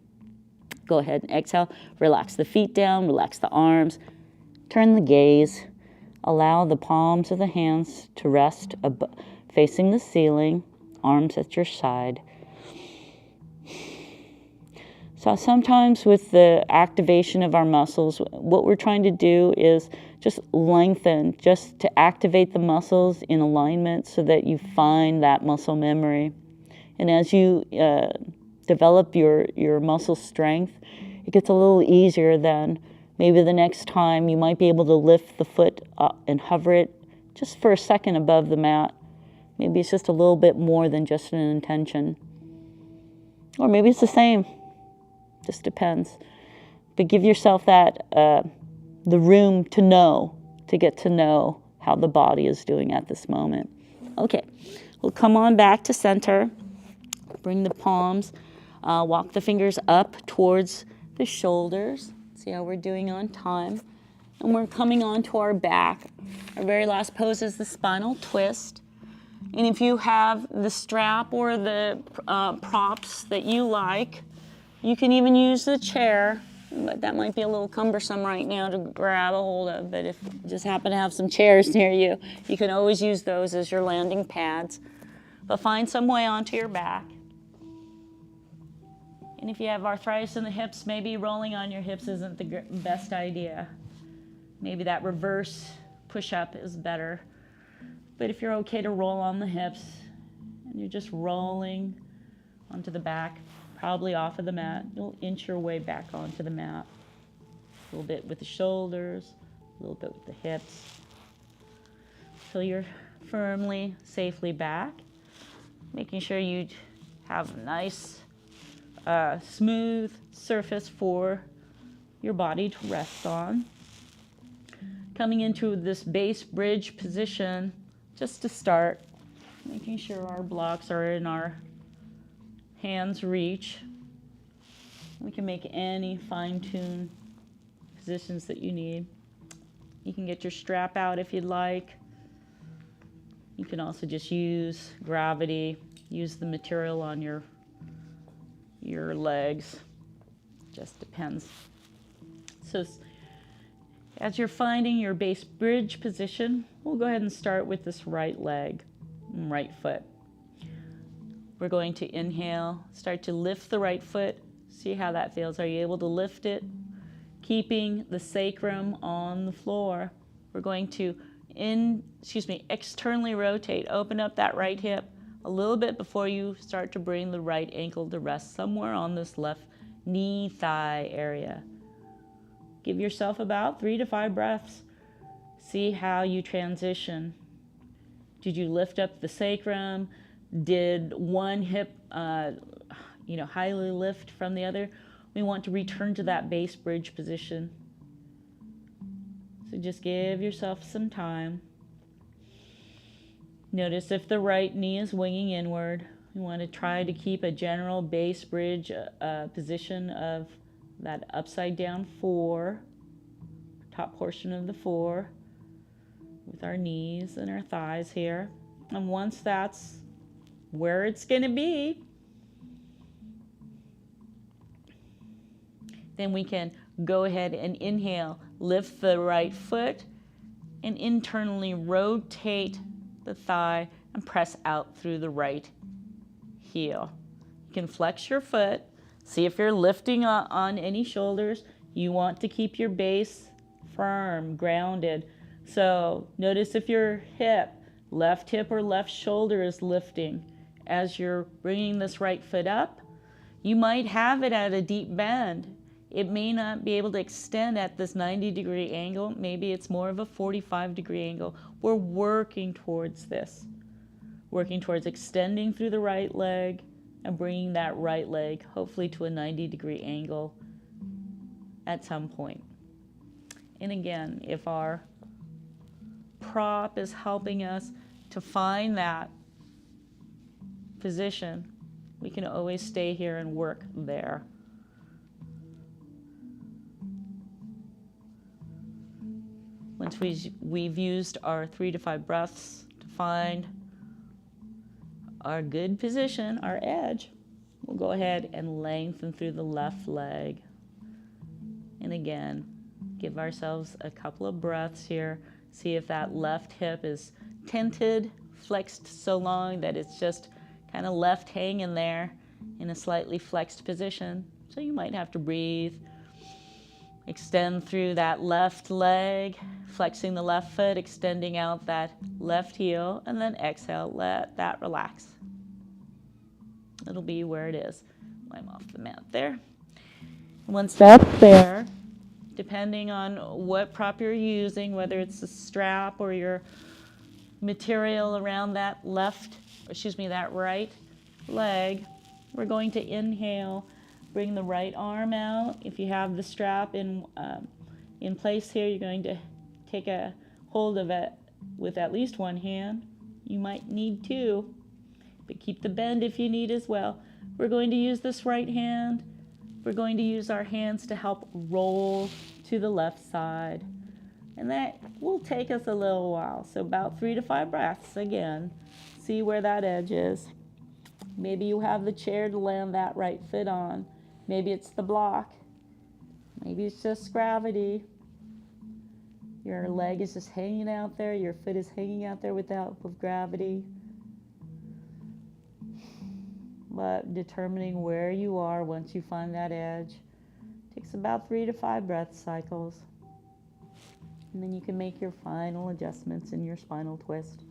Speaker 2: Go ahead and exhale. Relax the feet down, relax the arms. Turn the gaze. Allow the palms of the hands to rest facing the ceiling, arms at your side. So sometimes with the activation of our muscles, what we're trying to do is just lengthen, just to activate the muscles in alignment so that you find that muscle memory. And as you develop your muscle strength, it gets a little easier then. Maybe the next time you might be able to lift the foot up and hover it just for a second above the mat. Maybe it's just a little bit more than just an intention. Or maybe it's the same. Just depends. But give yourself that, the room to know, to get to know how the body is doing at this moment. Okay, we'll come on back to center. Bring the palms, walk the fingers up towards the shoulders. See how we're doing on time. And we're coming onto our back. Our very last pose is the spinal twist. And if you have the strap or the props that you like, you can even use the chair, but that might be a little cumbersome right now to grab a hold of. But if you just happen to have some chairs near you, you can always use those as your landing pads. But find some way onto your back. And if you have arthritis in the hips, maybe rolling on your hips isn't the best idea. Maybe that reverse push-up is better. But if you're okay to roll on the hips, and you're just rolling onto the back, probably off of the mat, you'll inch your way back onto the mat. A little bit with the shoulders, a little bit with the hips. So you're firmly, safely back, making sure you have a nice, smooth surface for your body to rest on. Coming into this base bridge position, just to start, making sure our blocks are in our hands reach. We can make any fine-tuned positions that you need. You can get your strap out if you'd like. You can also just use gravity, use the material on your legs. Just depends. So as you're finding your base bridge position, we'll go ahead and start with this right leg, right foot. We're going to inhale, start to lift the right foot. See how that feels. Are you able to lift it? Keeping the sacrum on the floor. We're going to externally rotate. Open up that right hip a little bit before you start to bring the right ankle to rest somewhere on this left knee thigh area. Give yourself about 3 to 5 breaths. See how you transition. Did you lift up the sacrum? Did one hip highly lift from the other? We want to return to that base bridge position. So just give yourself some time. Notice if the right knee is winging inward. You want to try to keep a general base bridge position of that upside down 4, top portion of the 4, with our knees and our thighs here. And once that's where it's going to be, then we can go ahead and inhale, lift the right foot, and internally rotate the thigh and press out through the right heel. You can flex your foot. See if you're lifting on any shoulders. You want to keep your base firm, grounded. So notice if your left hip or left shoulder is lifting. As you're bringing this right foot up, you might have it at a deep bend. It may not be able to extend at this 90-degree angle. Maybe it's more of a 45-degree angle. We're working towards this. Working towards extending through the right leg and bringing that right leg hopefully to a 90-degree angle at some point. And again, if our prop is helping us to find that position, we can always stay here and work there. Once we've used our 3 to 5 breaths to find our good position, our edge, we'll go ahead and lengthen through the left leg. And again, give ourselves a couple of breaths here. See if that left hip is tented, flexed so long that it's just kind of left hanging there in a slightly flexed position. So you might have to breathe. Extend through that left leg, flexing the left foot, extending out that left heel, and then exhale, let that relax. It'll be where it is. I'm off the mat there. Once that's there, depending on what prop you're using, whether it's a strap or your material around that that right leg, we're going to inhale. Bring the right arm out. If you have the strap in place here, you're going to take a hold of it with at least one hand. You might need 2, but keep the bend if you need as well. We're going to use this right hand. We're going to use our hands to help roll to the left side. And that will take us a little while. So about 3 to 5 breaths again. See where that edge is. Maybe you have the chair to land that right foot on. Maybe it's the block. Maybe it's just gravity. Your leg is just hanging out there. Your foot is hanging out there with the help of gravity. But determining where you are once you find that edge takes about 3 to 5 breath cycles. And then you can make your final adjustments in your spinal twist.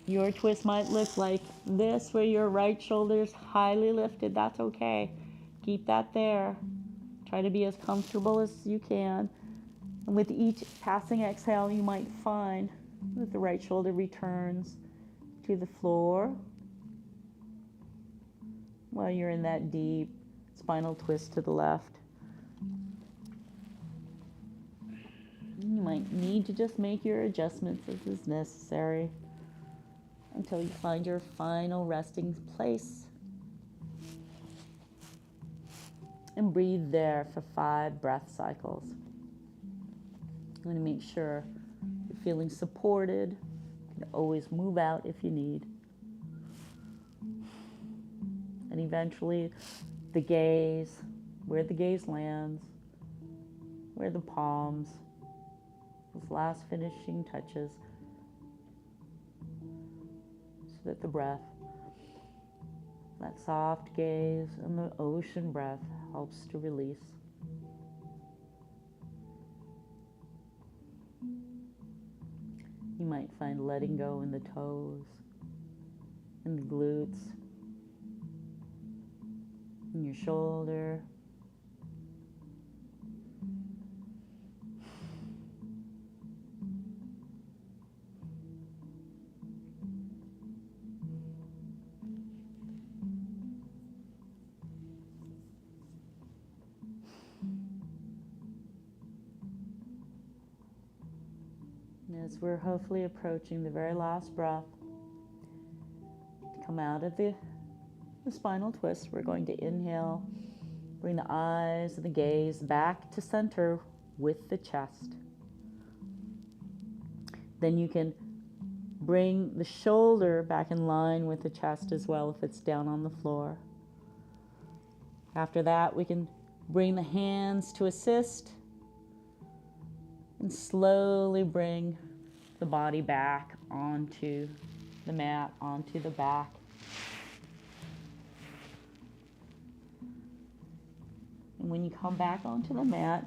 Speaker 2: Your twist might look like this, where your right shoulder is highly lifted. That's okay. Keep that there. Try to be as comfortable as you can. And with each passing exhale, you might find that the right shoulder returns to the floor while you're in that deep spinal twist to the left. You might need to just make your adjustments as is necessary until you find your final resting place. And breathe there for 5 breath cycles. You want to make sure you're feeling supported. You can always move out if you need. And eventually, the gaze, where the gaze lands, where the palms, those last finishing touches, so that the breath, that soft gaze and the ocean breath helps to release. You might find letting go in the toes, in the glutes, in your shoulder. As we're hopefully approaching the very last breath, to come out of the spinal twist, we're going to inhale, bring the eyes and the gaze back to center with the chest. Then you can bring the shoulder back in line with the chest as well if it's down on the floor. After that, we can bring the hands to assist and slowly bring the body back onto the mat, onto the back. And when you come back onto the mat,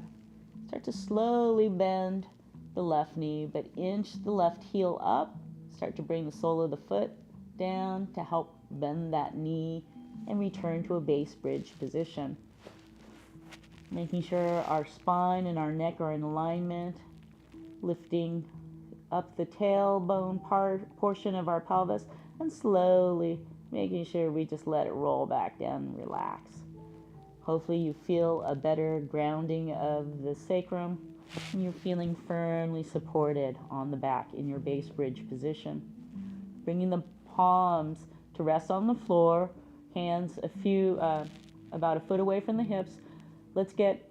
Speaker 2: start to slowly bend the left knee, but inch the left heel up. Start to bring the sole of the foot down to help bend that knee and return to a base bridge position. Making sure our spine and our neck are in alignment, lifting up the tailbone portion of our pelvis, and slowly making sure we just let it roll back down and relax. Hopefully you feel a better grounding of the sacrum, and you're feeling firmly supported on the back in your base bridge position. Bringing the palms to rest on the floor, hands about a foot away from the hips. Let's get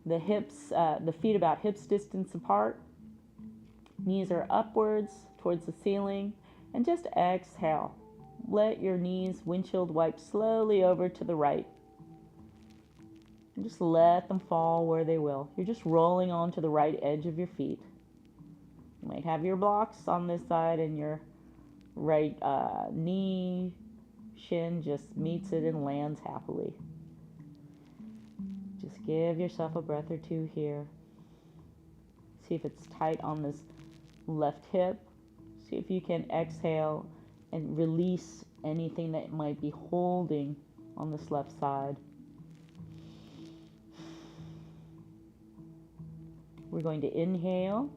Speaker 2: the feet about hips distance apart. Knees are upwards towards the ceiling, and just exhale. Let your knees windshield wipe slowly over to the right. And just let them fall where they will. You're just rolling onto the right edge of your feet. You might have your blocks on this side, and your right knee, shin just meets it and lands happily. Just give yourself a breath or two here. See if it's tight on this left hip. See if you can exhale and release anything that might be holding on this left side. We're going to inhale.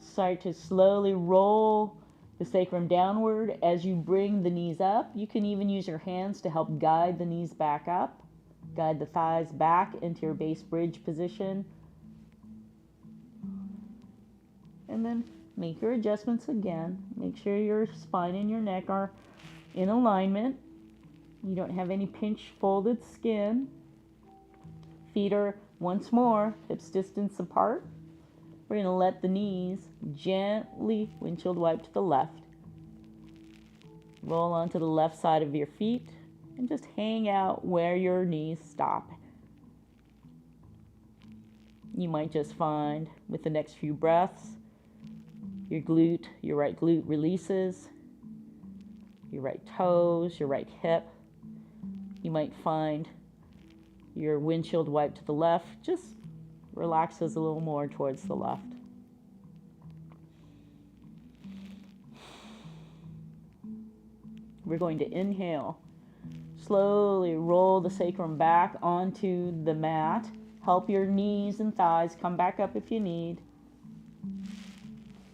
Speaker 2: Start to slowly roll the sacrum downward as you bring the knees up. You can even use your hands to help guide the knees back up. Guide the thighs back into your base bridge position. And then make your adjustments again. Make sure your spine and your neck are in alignment. You don't have any pinch folded skin. Feet are once more hips distance apart. We're going to let the knees gently windshield wipe to the left. Roll onto the left side of your feet and just hang out where your knees stop. You might just find with the next few breaths, your right glute releases, your right toes, your right hip. You might find your windshield wipe to the left just relaxes a little more towards the left. We're going to inhale. Slowly roll the sacrum back onto the mat. Help your knees and thighs come back up if you need.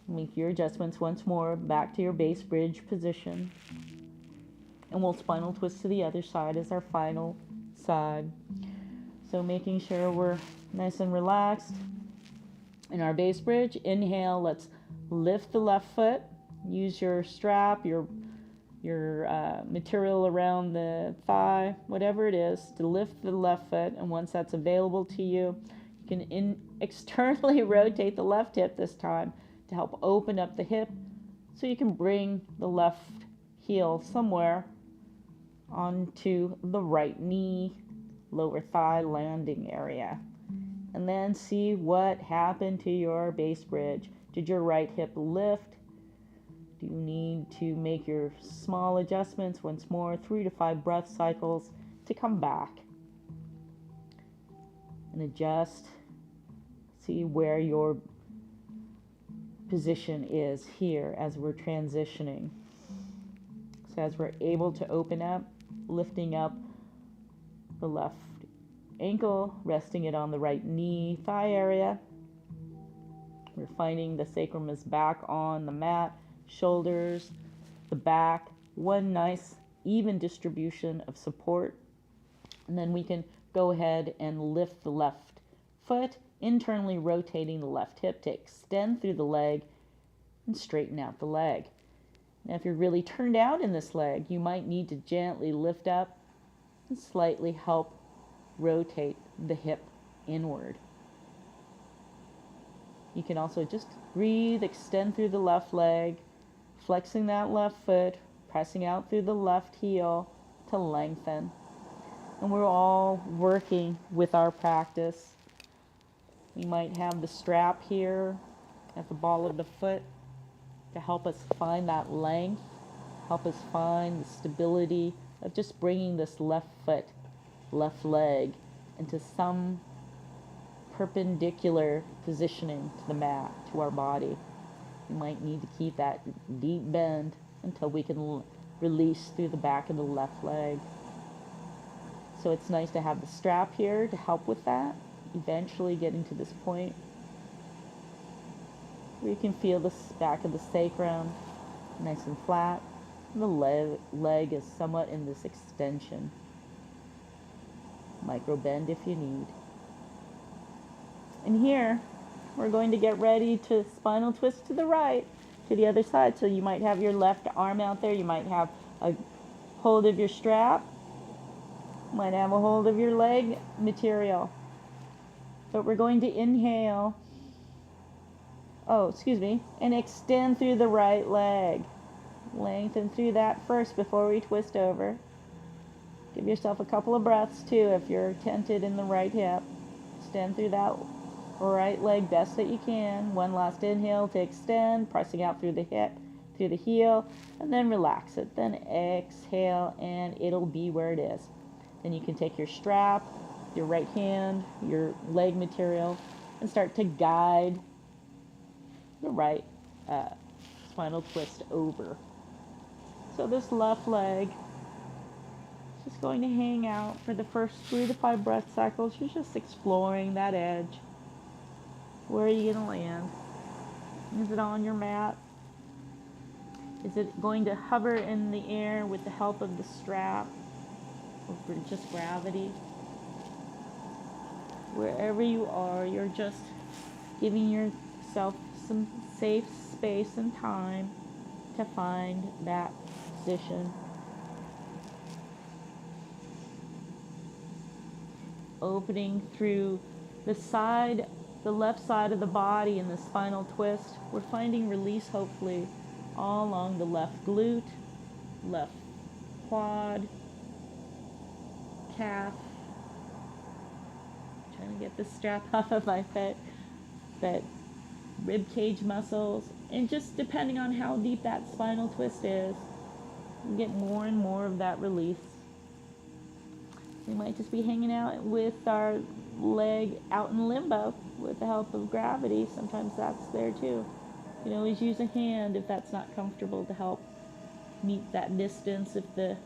Speaker 2: Make your adjustments once more back to your base bridge position. And we'll spinal twist to the other side as our final side. So making sure we're nice and relaxed. In our base bridge, inhale, let's lift the left foot. Use your strap, your material around the thigh, whatever it is, to lift the left foot. And once that's available to you, You can externally rotate the left hip this time to help open up the hip so you can bring the left heel somewhere onto the right knee, lower thigh landing area. And then see what happened to your base bridge. Did your right hip lift? Do you need to make your small adjustments once more, 3 to 5 breath cycles to come back and adjust? See where your position is here as we're transitioning. So as we're able to open up, lifting up the left ankle, resting it on the right knee, thigh area. We're finding the sacrum is back on the mat, shoulders, the back, one nice even distribution of support. And then we can go ahead and lift the left foot, internally rotating the left hip to extend through the leg and straighten out the leg. Now, if you're really turned out in this leg, you might need to gently lift up and slightly help rotate the hip inward. You can also just breathe, extend through the left leg, flexing that left foot, pressing out through the left heel to lengthen. And we're all working with our practice. We might have the strap here at the ball of the foot to help us find that length, help us find the stability of just bringing this left foot, left leg into some perpendicular positioning to the mat, to our body. We might need to keep that deep bend until we can release through the back of the left leg. So it's nice to have the strap here to help with that, eventually getting to this point where you can feel the back of the sacrum nice and flat. And the leg is somewhat in this extension. Micro bend if you need. And here, we're going to get ready to spinal twist to the right, to the other side. So you might have your left arm out there. You might have a hold of your strap. You might have a hold of your leg material. But we're going to inhale. And extend through the right leg. Lengthen through that first before we twist over. Give yourself a couple of breaths too if you're tented in the right hip. Extend through that right leg best that you can. One last inhale to extend, pressing out through the hip, through the heel, and then relax it. Then exhale, and it'll be where it is. Then you can take your strap, your right hand, your leg material, and start to guide the right spinal twist over. So this left leg is just going to hang out for the first 3 to 5 breath cycles. You're just exploring that edge. Where are you going to land? Is it on your mat? Is it going to hover in the air with the help of the strap? Or for just gravity? Wherever you are, you're just giving yourself some safe space and time to find that position. Opening through the left side of the body in the spinal twist. We're finding release, hopefully, all along the left glute, left quad, calf. Trying to get the strap off of my foot. But rib cage muscles, and just depending on how deep that spinal twist is, you get more and more of that release. We might just be hanging out with our leg out in limbo with the help of gravity. Sometimes that's there too. You can always use a hand if that's not comfortable to help meet that distance if the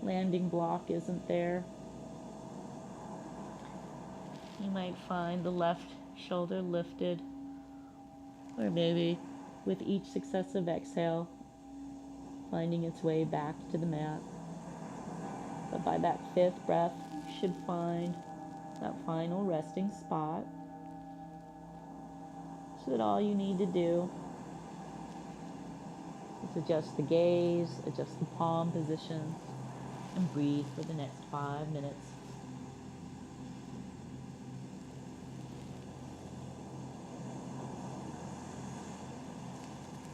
Speaker 2: landing block isn't there. You might find the left shoulder lifted, or maybe with each successive exhale, finding its way back to the mat. But by that 5th breath, you should find that final resting spot. So that all you need to do is adjust the gaze, adjust the palm positions, and breathe for the next 5 minutes.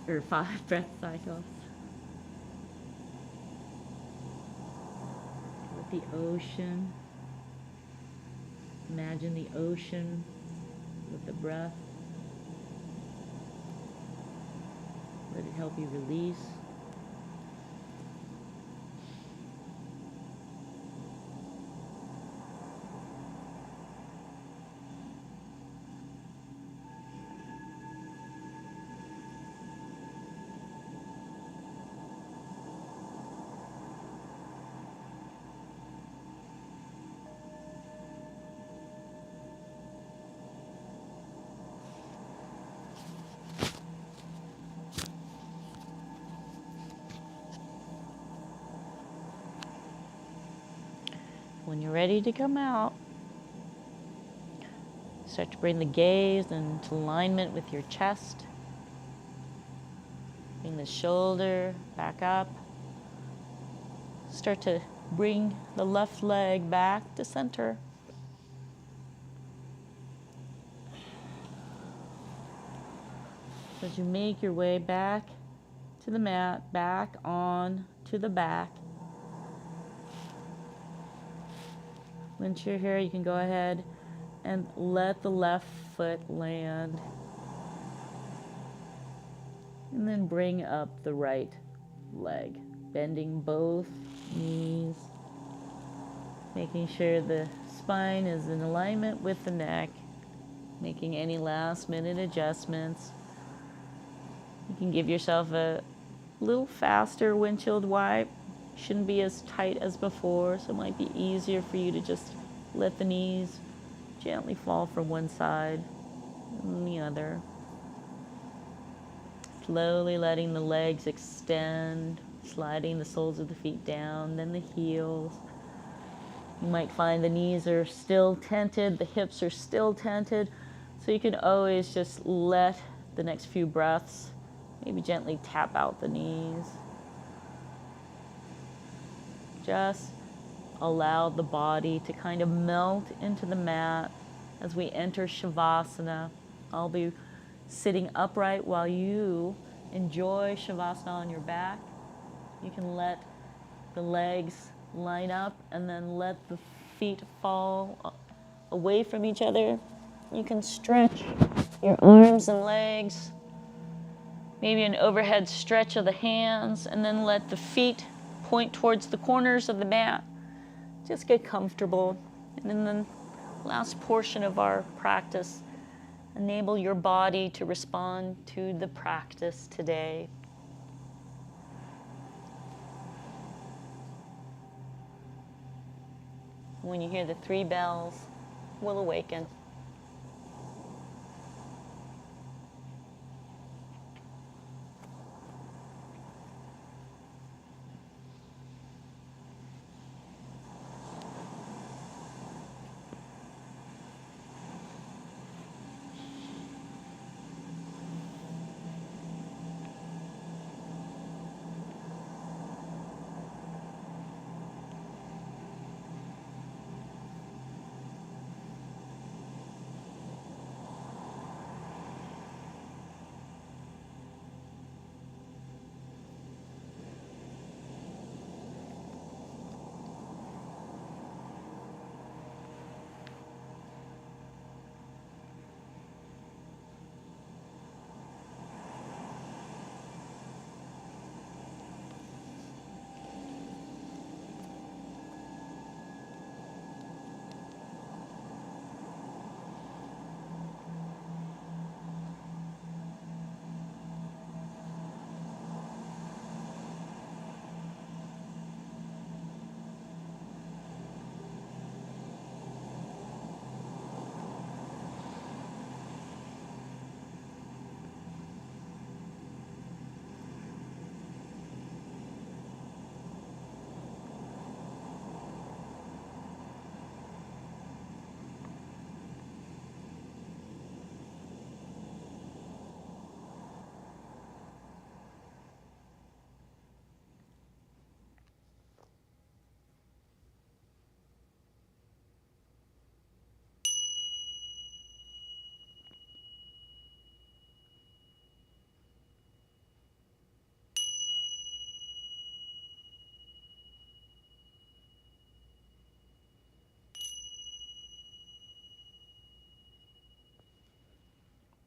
Speaker 1: or 5 breath cycles. With the ocean. Imagine the ocean with the breath. Let it help you release. When you're ready to come out, start to bring the gaze into alignment with your chest. Bring the shoulder back up. Start to bring the left leg back to center. As you make your way back to the mat, back on to the back. Once you're here, you can go ahead and let the left foot land. And then bring up the right leg, bending both knees, making sure the spine is in alignment with the neck, making any last minute adjustments. You can give yourself a little faster windshield wipe. Shouldn't be as tight as before, so it might be easier for you to just let the knees gently fall from one side and the other. Slowly letting the legs extend, sliding the soles of the feet down, then the heels. You might find the knees are still tented, the hips are still tented, so you can always just let the next few breaths maybe gently tap out the knees. Just allow the body to kind of melt into the mat as we enter Shavasana. I'll be sitting upright while you enjoy Shavasana on your back. You can let the legs line up and then let the feet fall away from each other. You can stretch your arms and legs, maybe an overhead stretch of the hands, and then let the feet point towards the corners of the mat. Just get comfortable. And in the last portion of our practice, enable your body to respond to the practice today. When you hear the 3 bells, we'll awaken.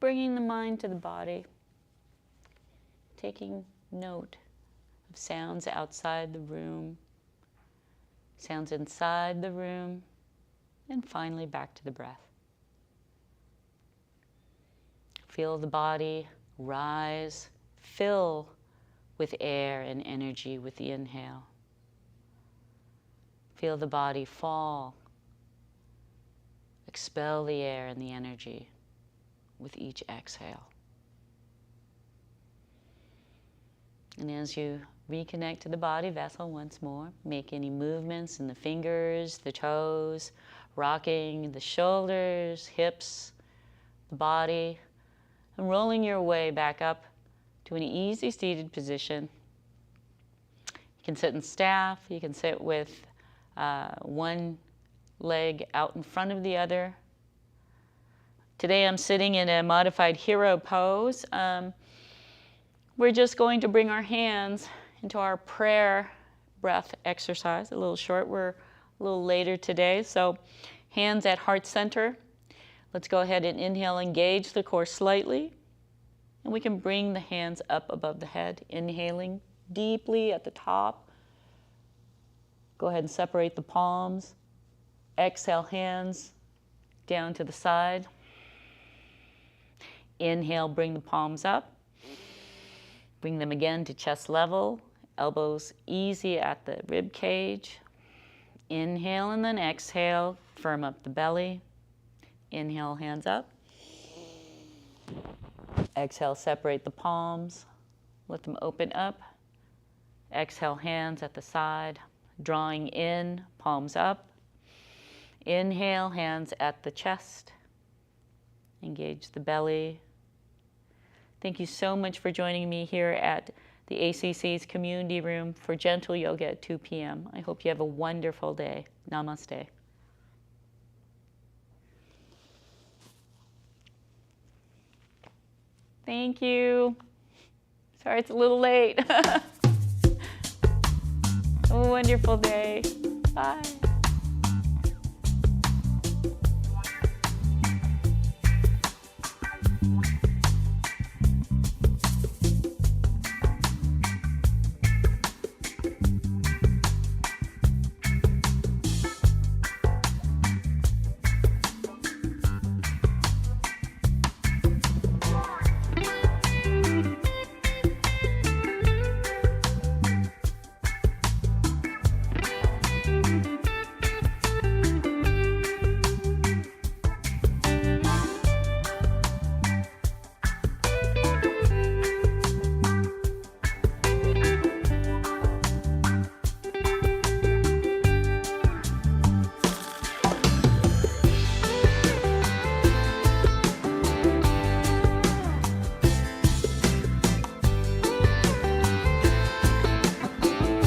Speaker 1: bringing the mind to the body, taking note of sounds outside the room, sounds inside the room, and finally back to the breath. Feel the body rise, fill with air and energy with the inhale. Feel the body fall, expel the air and the energy with each exhale. And as you reconnect to the body vessel once more, make any movements in the fingers, the toes, rocking the shoulders, hips, the body, and rolling your way back up to an easy seated position. You can sit in staff, you can sit with one leg out in front of the other. Today I'm sitting in a modified hero pose. We're just going to bring our hands into our prayer breath exercise, a little short. We're a little later today, so hands at heart center. Let's go ahead and inhale, engage the core slightly, and we can bring the hands up above the head, inhaling deeply at the top. Go ahead and separate the palms. Exhale, hands down to the side. Inhale, bring the palms up. Bring them again to chest level, elbows easy at the rib cage. Inhale and then exhale, firm up the belly. Inhale, hands up. Exhale, separate the palms, let them open up. Exhale, hands at the side, drawing in, palms up. Inhale, hands at the chest. Engage the belly. Thank you so much for joining me here at the ACC's community room for gentle yoga at 2 p.m. I hope you have a wonderful day. Namaste. Thank you. Sorry it's a little late. Have a wonderful day. Bye.